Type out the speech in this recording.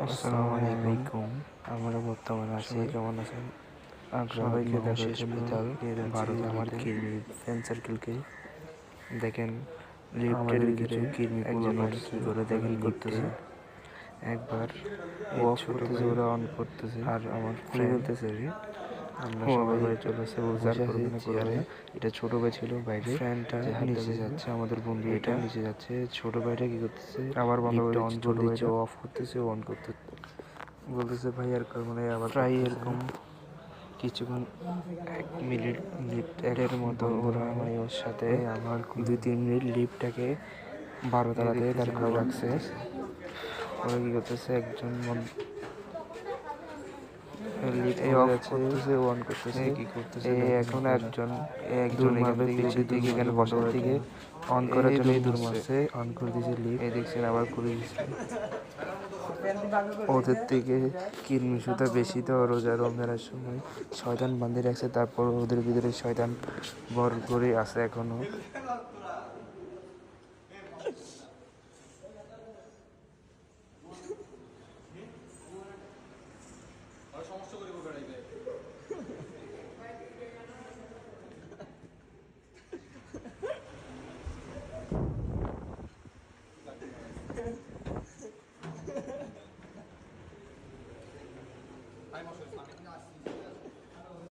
আসসালামু আলাইকুম। আমরা বর্তমানে আছি কেমন আছেন? সবাইকে দেখার জন্য ভারত আমার কিডনি ফ্রেন্ড সার্কেলকে দেখেন লিফটের ভিতরে একজন মানুষ কি করে দেখেন লিফটে একবার অফ ছোট করতেছে, ভাই ওরা অন করতেছে, আর আমার খুলে ফ্রেন্ড ফেলতেছে। আমরা আমার সবাই বাড়ি চলে আসছে, বসে আছি চেয়ারে। এটা ছোট ভাই ছিল বাইরে, ফ্রেন্ডটা যে হাত নিচে লাগাইছে। যাচ্ছে, আমাদের বন্ধু এটা এটা নিচে যাচ্ছে, ছোট ভাইটা কি করতেছে, আবার বন্ধ করে লিফটটা অন দিচ্ছে। করে ছোট দিচ্ছে, ভাইটা ও অফ করতেছে, অন করতে বলতেছে ভাই আর করবো না, আবার প্রায় করতেছে। এরকম কিছুক্ষণ 1 মিনিট লিফটের মতো বন্ধ ওরা হয় নাই ওর সাথে। আমার 2-3 মিনিট লিফটটাকে 12 তালাতে দাঁড় করে রাখছে। ওরা কি করতেছে, একজন লিফট এই অফ অফ করতেছে, অন করতেছে, কি করতেছে এই দেখেন এখন আপনারা। একজন দূর এখান মারবে থেকে পিছের দিকে, এখানে বসার থেকে দিকে অন করার জন্য দূর দূর মারছে। মারছে, অন করে দিয়েছে লিফট। এই দেখছেন আবার করে দিচ্ছে। ওদের থেকে কৃমি সুতা বেশি, তো রমজানের সময় শয়তান বান্ধে রাখছে, তারপর ওদের ভিতরে শয়তান ভর করে আছে এখনো।